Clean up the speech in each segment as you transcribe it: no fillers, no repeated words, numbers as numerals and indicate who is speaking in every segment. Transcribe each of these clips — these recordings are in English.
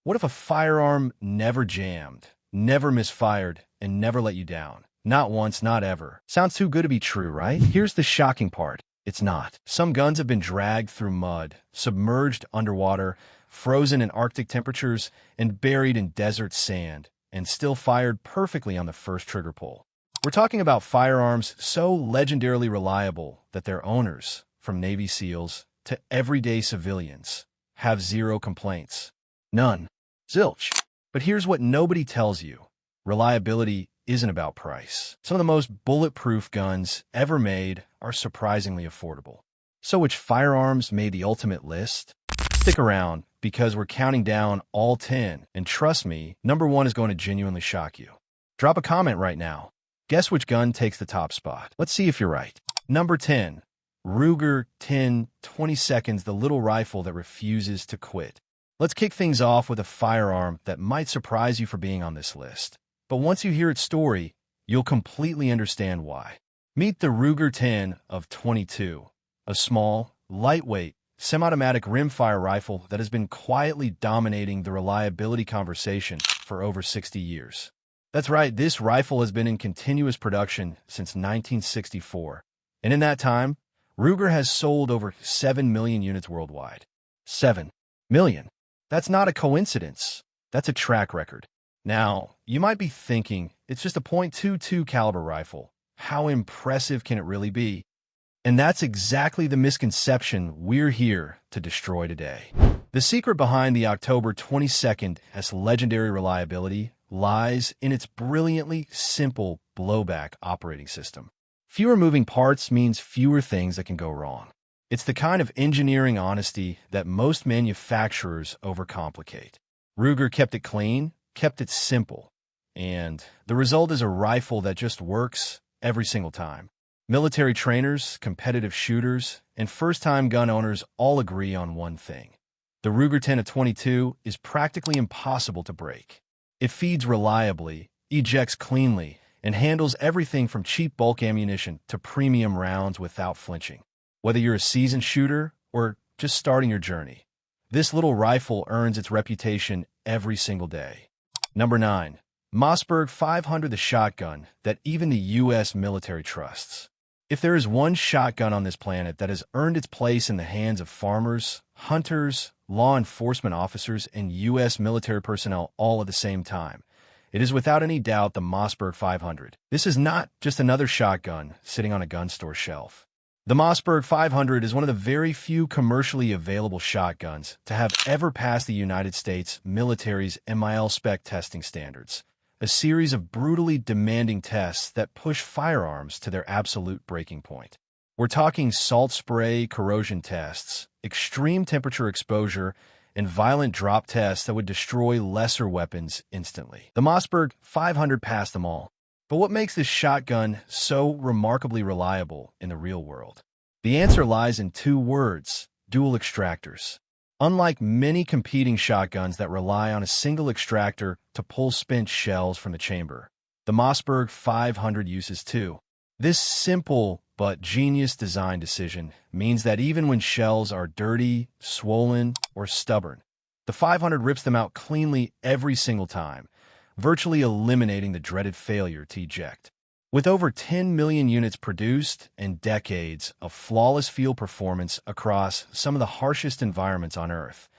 Speaker 1: What if a firearm never jammed, never misfired, and never let you down? Not once, not ever. Sounds too good to be true, right? Here's the shocking part. It's not. Some guns have been dragged through mud, submerged underwater, frozen in Arctic temperatures, and buried in desert sand, and still fired perfectly on the first trigger pull. We're talking about firearms so legendarily reliable that their owners, from Navy SEALs to everyday civilians, have zero complaints. None. Zilch. But here's what nobody tells you. Reliability isn't about price. Some of the most bulletproof guns ever made are surprisingly affordable. So which firearms made the ultimate list? Stick around, because we're counting down all 10, and trust me, number 1 is going to genuinely shock you. Drop a comment right now. Guess which gun takes the top spot. Let's see if you're right. Number 10. Ruger 10-20 seconds, the little rifle that refuses to quit. Let's kick things off with a firearm that might surprise you for being on this list. But once you hear its story, you'll completely understand why. Meet the Ruger 10-22, a small, lightweight, semi-automatic rimfire rifle that has been quietly dominating the reliability conversation for over 60 years. That's right, this rifle has been in continuous production since 1964. And in that time, Ruger has sold over 7 million units worldwide. 7 million. That's not a coincidence. That's a track record. Now, you might be thinking, it's just a .22 caliber rifle. How impressive can it really be? And that's exactly the misconception we're here to destroy today. The secret behind the October 22nd S legendary reliability lies in its brilliantly simple blowback operating system. Fewer moving parts means fewer things that can go wrong. It's the kind of engineering honesty that most manufacturers overcomplicate. Ruger kept it clean, kept it simple, and the result is a rifle that just works every single time. Military trainers, competitive shooters, and first-time gun owners all agree on one thing. The Ruger 10-22 is practically impossible to break. It feeds reliably, ejects cleanly, and handles everything from cheap bulk ammunition to premium rounds without flinching. Whether you're a seasoned shooter or just starting your journey, this little rifle earns its reputation every single day. Number 9. Mossberg 500, the shotgun that even the U.S. military trusts. If there is one shotgun on this planet that has earned its place in the hands of farmers, hunters, law enforcement officers, and U.S. military personnel all at the same time, it is without any doubt the Mossberg 500. This is not just another shotgun sitting on a gun store shelf. The Mossberg 500 is one of the very few commercially available shotguns to have ever passed the United States military's mil-spec testing standards, a series of brutally demanding tests that push firearms to their absolute breaking point. We're talking salt spray corrosion tests, extreme temperature exposure, and violent drop tests that would destroy lesser weapons instantly. The Mossberg 500 passed them all. But what makes this shotgun so remarkably reliable in the real world? The answer lies in 2 words: dual extractors. Unlike many competing shotguns that rely on a single extractor to pull spent shells from the chamber, the Mossberg 500 uses 2. This simple but genius design decision means that even when shells are dirty, swollen, or stubborn, the 500 rips them out cleanly every single time, virtually eliminating the dreaded failure to eject. With over 10 million units produced and decades of flawless field performance across some of the harshest environments on Earth,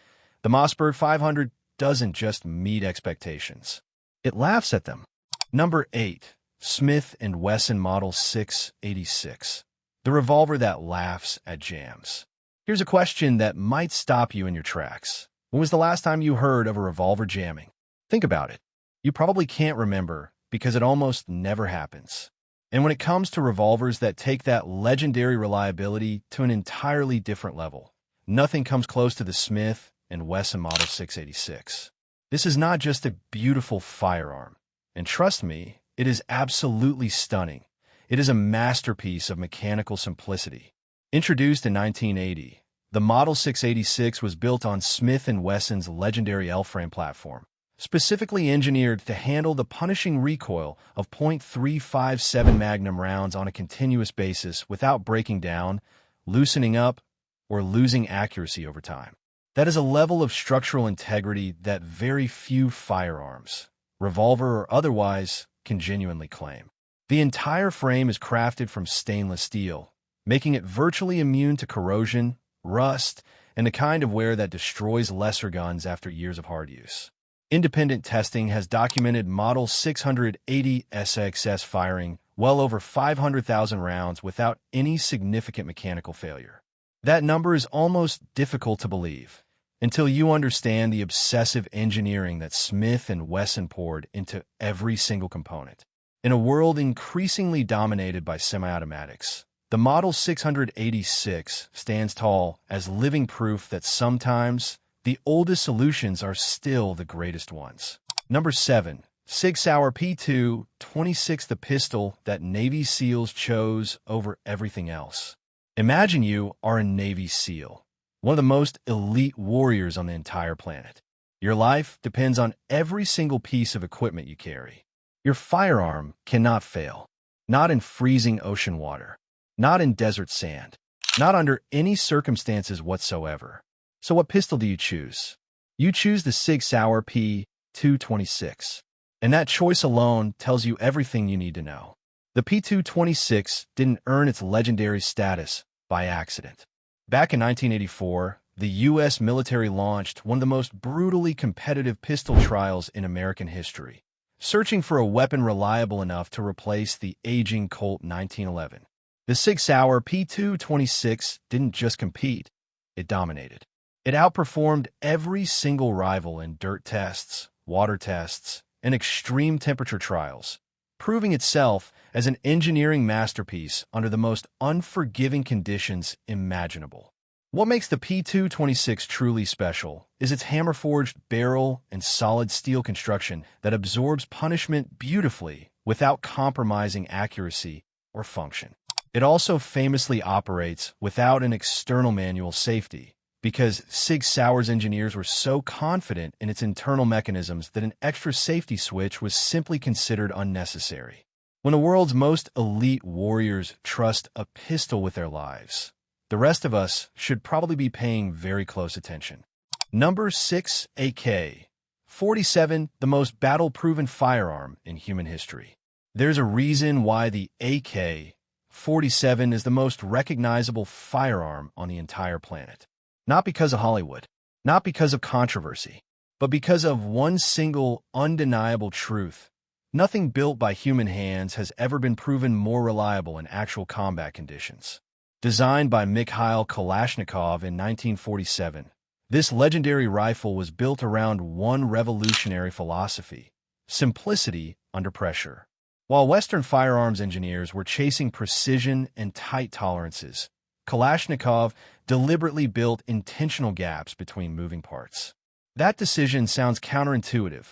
Speaker 1: the Mossberg 500 doesn't just meet expectations. It laughs at them. Number 8. Smith & Wesson Model 686, the revolver that laughs at jams. Here's a question that might stop you in your tracks. When was the last time you heard of a revolver jamming? Think about it. You probably can't remember because it almost never happens. And when it comes to revolvers that take that legendary reliability to an entirely different level, nothing comes close to the Smith & Wesson Model 686. This is not just a beautiful firearm, and trust me, it is absolutely stunning. It is a masterpiece of mechanical simplicity. Introduced in 1980, the Model 686 was built on Smith & Wesson's legendary L-frame platform, specifically engineered to handle the punishing recoil of .357 Magnum rounds on a continuous basis without breaking down, loosening up, or losing accuracy over time. That is a level of structural integrity that very few firearms, revolver or otherwise, can genuinely claim. The entire frame is crafted from stainless steel, making it virtually immune to corrosion, rust, and the kind of wear that destroys lesser guns after years of hard use. Independent testing has documented Model 680 SXS firing well over 500,000 rounds without any significant mechanical failure. That number is almost difficult to believe until you understand the obsessive engineering that Smith & Wesson poured into every single component. In a world increasingly dominated by semi-automatics, the Model 686 stands tall as living proof that sometimes the oldest solutions are still the greatest ones. Number 7. Sig Sauer P2-26, the pistol that Navy SEALs chose over everything else. Imagine you are a Navy SEAL, one of the most elite warriors on the entire planet. Your life depends on every single piece of equipment you carry. Your firearm cannot fail. Not in freezing ocean water. Not in desert sand. Not under any circumstances whatsoever. So what pistol do you choose? You choose the Sig Sauer P226. And that choice alone tells you everything you need to know. The P226 didn't earn its legendary status by accident. Back in 1984, the U.S. military launched one of the most brutally competitive pistol trials in American history, searching for a weapon reliable enough to replace the aging Colt 1911. The Sig Sauer P226 didn't just compete, it dominated. It outperformed every single rival in dirt tests, water tests, and extreme temperature trials, proving itself as an engineering masterpiece under the most unforgiving conditions imaginable. What makes the P226 truly special is its hammer-forged barrel and solid steel construction that absorbs punishment beautifully without compromising accuracy or function. It also famously operates without an external manual safety, because Sig Sauer's engineers were so confident in its internal mechanisms that an extra safety switch was simply considered unnecessary. When the world's most elite warriors trust a pistol with their lives, the rest of us should probably be paying very close attention. Number 6. AK-47, the most battle-proven firearm in human history. There's a reason why the AK-47 is the most recognizable firearm on the entire planet. Not because of Hollywood, not because of controversy, but because of one single, undeniable truth. Nothing built by human hands has ever been proven more reliable in actual combat conditions. Designed by Mikhail Kalashnikov in 1947, this legendary rifle was built around one revolutionary philosophy: simplicity under pressure. While Western firearms engineers were chasing precision and tight tolerances, Kalashnikov deliberately built intentional gaps between moving parts. That decision sounds counterintuitive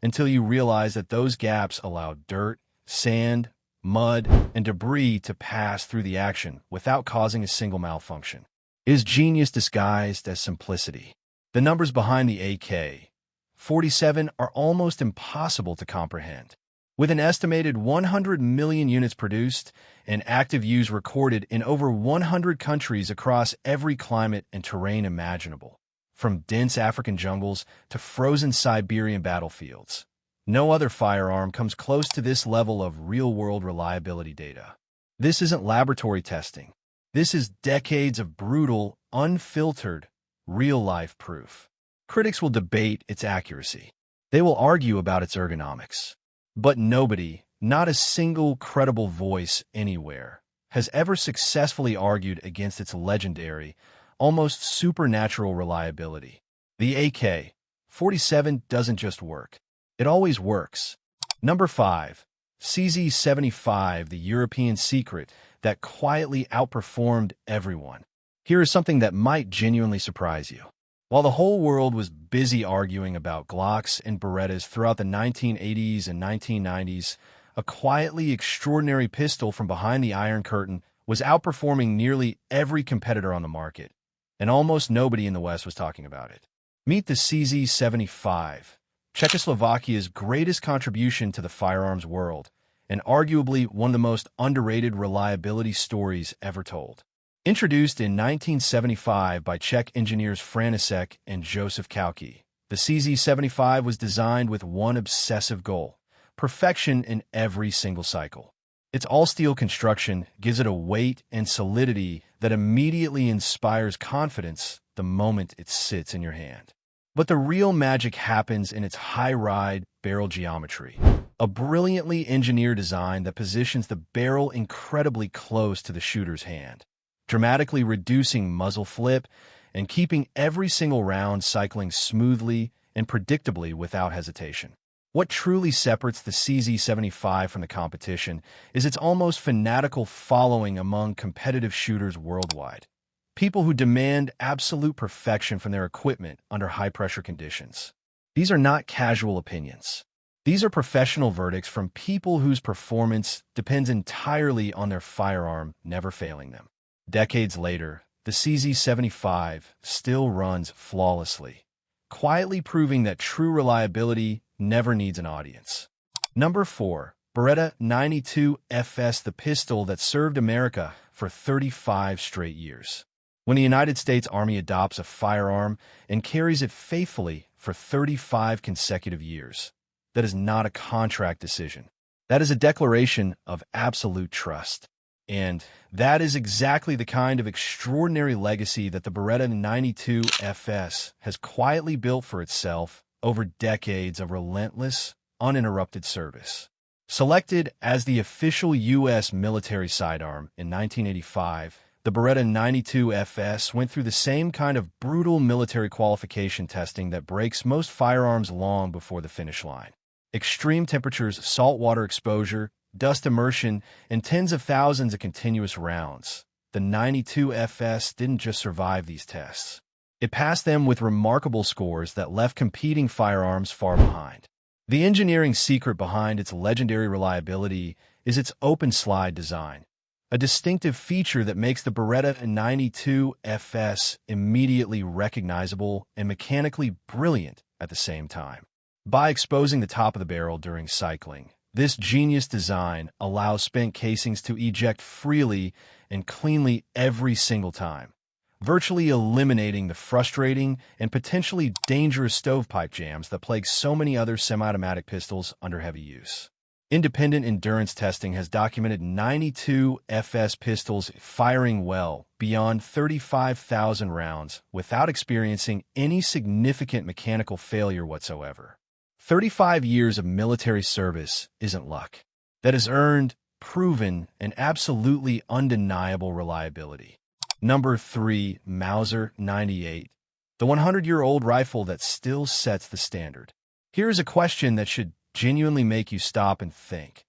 Speaker 1: until you realize that those gaps allow dirt, sand, mud, and debris to pass through the action without causing a single malfunction. It is genius disguised as simplicity. The numbers behind the AK-47 are almost impossible to comprehend. With an estimated 100 million units produced and active use recorded in over 100 countries across every climate and terrain imaginable, from dense African jungles to frozen Siberian battlefields, no other firearm comes close to this level of real-world reliability data. This isn't laboratory testing. This is decades of brutal, unfiltered, real-life proof. Critics will debate its accuracy. They will argue about its ergonomics. But nobody, not a single credible voice anywhere, has ever successfully argued against its legendary, almost supernatural reliability. The AK-47 doesn't just work. It always works. Number 5. CZ75, the European secret that quietly outperformed everyone. Here is something that might genuinely surprise you. While the whole world was busy arguing about Glocks and Berettas throughout the 1980s and 1990s, a quietly extraordinary pistol from behind the Iron Curtain was outperforming nearly every competitor on the market, and almost nobody in the West was talking about it. Meet the CZ75, Czechoslovakia's greatest contribution to the firearms world, and arguably one of the most underrated reliability stories ever told. Introduced in 1975 by Czech engineers František and Josef Kauky, the CZ75 was designed with one obsessive goal: perfection in every single cycle. Its all-steel construction gives it a weight and solidity that immediately inspires confidence the moment it sits in your hand. But the real magic happens in its high-ride barrel geometry, a brilliantly engineered design that positions the barrel incredibly close to the shooter's hand, dramatically reducing muzzle flip and keeping every single round cycling smoothly and predictably without hesitation. What truly separates the CZ75 from the competition is its almost fanatical following among competitive shooters worldwide. People who demand absolute perfection from their equipment under high-pressure conditions. These are not casual opinions. These are professional verdicts from people whose performance depends entirely on their firearm never failing them. Decades later, the CZ75 still runs flawlessly, quietly proving that true reliability never needs an audience. Number 4. Beretta 92 FS, the pistol that served America for 35 straight years. When the United States Army adopts a firearm and carries it faithfully for 35 consecutive years, that is not a contract decision. That is a declaration of absolute trust. And that is exactly the kind of extraordinary legacy that the Beretta 92 FS has quietly built for itself over decades of relentless, uninterrupted service. Selected as the official U.S. military sidearm in 1985, the Beretta 92 FS went through the same kind of brutal military qualification testing that breaks most firearms long before the finish line. Extreme temperatures, saltwater exposure, dust immersion, and tens of thousands of continuous rounds. The 92 FS didn't just survive these tests. It passed them with remarkable scores that left competing firearms far behind. The engineering secret behind its legendary reliability is its open slide design, a distinctive feature that makes the Beretta 92 FS immediately recognizable and mechanically brilliant at the same time. By exposing the top of the barrel during cycling, this genius design allows spent casings to eject freely and cleanly every single time, virtually eliminating the frustrating and potentially dangerous stovepipe jams that plague so many other semi-automatic pistols under heavy use. Independent endurance testing has documented 92 FS pistols firing well beyond 35,000 rounds without experiencing any significant mechanical failure whatsoever. 35 years of military service isn't luck. That is earned, proven, and absolutely undeniable reliability. Number 3. Mauser 98, the 100-year-old rifle that still sets the standard. Here is a question that should genuinely make you stop and think.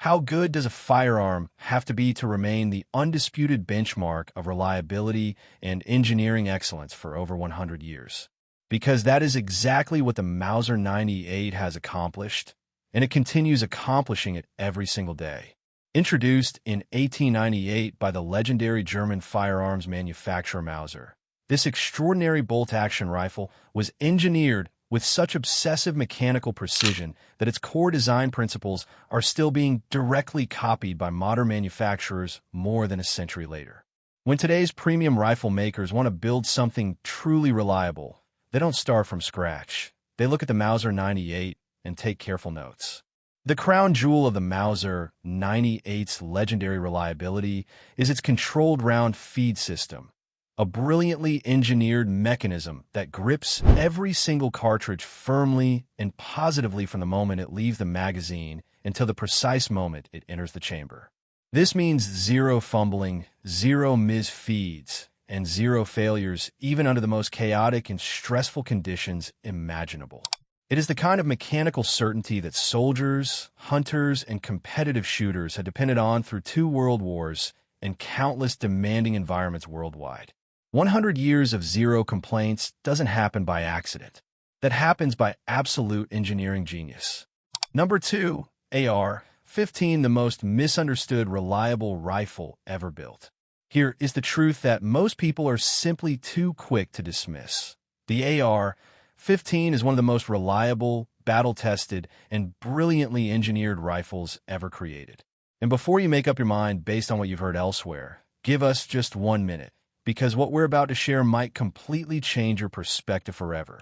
Speaker 1: How good does a firearm have to be to remain the undisputed benchmark of reliability and engineering excellence for over 100 years? Because that is exactly what the Mauser 98 has accomplished, and it continues accomplishing it every single day. Introduced in 1898 by the legendary German firearms manufacturer Mauser, this extraordinary bolt-action rifle was engineered with such obsessive mechanical precision that its core design principles are still being directly copied by modern manufacturers more than a century later. When today's premium rifle makers want to build something truly reliable, they don't start from scratch. They look at the Mauser 98 and take careful notes. The crown jewel of the Mauser 98's legendary reliability is its controlled round feed system, a brilliantly engineered mechanism that grips every single cartridge firmly and positively from the moment it leaves the magazine until the precise moment it enters the chamber. This means zero fumbling, zero misfeeds, and zero failures even under the most chaotic and stressful conditions imaginable. It is the kind of mechanical certainty that soldiers, hunters, and competitive shooters had depended on through 2 world wars and countless demanding environments worldwide. 100 years of zero complaints doesn't happen by accident. That happens by absolute engineering genius. Number 2. AR-15, the most misunderstood reliable rifle ever built. Here is the truth that most people are simply too quick to dismiss. The AR-15 is one of the most reliable, battle-tested, and brilliantly engineered rifles ever created. And before you make up your mind based on what you've heard elsewhere, Give us just 1 minute, because what we're about to share might completely change your perspective forever.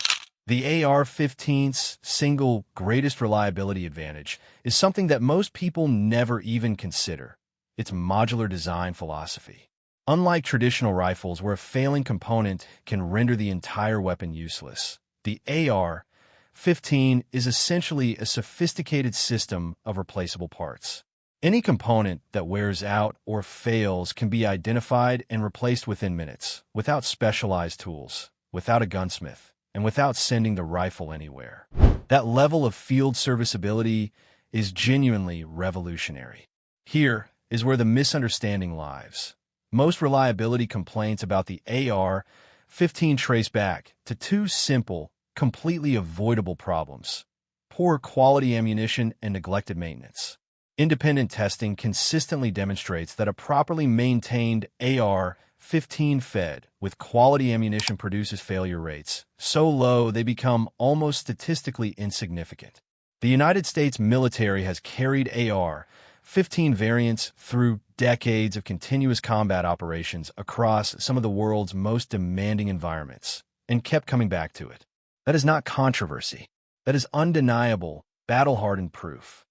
Speaker 1: The AR-15's single greatest reliability advantage is something that most people never even consider: its modular design philosophy. Unlike traditional rifles where a failing component can render the entire weapon useless, the AR-15 is essentially a sophisticated system of replaceable parts. Any component that wears out or fails can be identified and replaced within minutes, without specialized tools, without a gunsmith, and without sending the rifle anywhere. That level of field serviceability is genuinely revolutionary. Here is where the misunderstanding lies. Most reliability complaints about the AR-15 trace back to two simple, completely avoidable problems: poor quality ammunition and neglected maintenance. Independent testing consistently demonstrates that a properly maintained AR-15 fed with quality ammunition produces failure rates so low they become almost statistically insignificant. The United States military has carried AR-15 variants through decades of continuous combat operations across some of the world's most demanding environments and kept coming back to it. That is not controversy. That is undeniable, battle-hardened proof.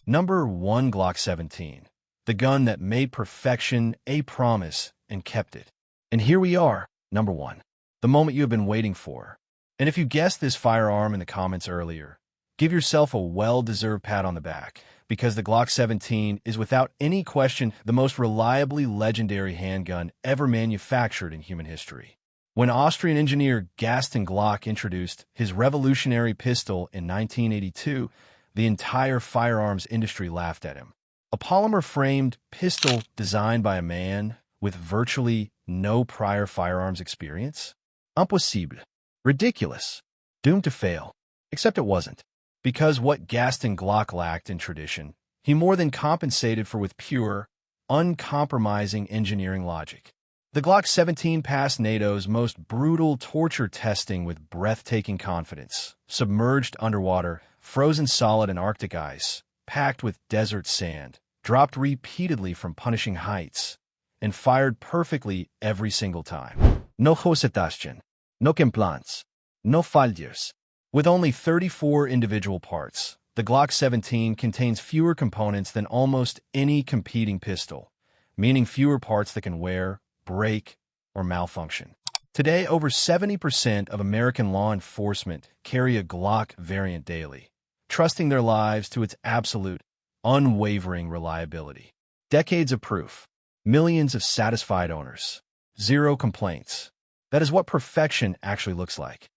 Speaker 1: Number 1. Glock 17. The gun that made perfection a promise and kept it. And here we are, number 1. The moment you have been waiting for. And if you guessed this firearm in the comments earlier, give yourself a well-deserved pat on the back, because the Glock 17 is without any question the most reliably legendary handgun ever manufactured in human history. When Austrian engineer Gaston Glock introduced his revolutionary pistol in 1982, the entire firearms industry laughed at him. A polymer-framed pistol designed by a man with virtually no prior firearms experience? Impossible. Ridiculous. Doomed to fail. Except it wasn't. Because what Gaston Glock lacked in tradition, he more than compensated for with pure, uncompromising engineering logic. The Glock 17 passed NATO's most brutal torture testing with breathtaking confidence, submerged underwater, frozen solid in Arctic ice, packed with desert sand, dropped repeatedly from punishing heights, and fired perfectly every single time. No hesitation, no complaints, no failures. With only 34 individual parts, the Glock 17 contains fewer components than almost any competing pistol, meaning fewer parts that can wear, break, or malfunction. Today, over 70% of American law enforcement carry a Glock variant daily, trusting their lives to its absolute, unwavering reliability. Decades of proof, millions of satisfied owners, zero complaints. That is what perfection actually looks like.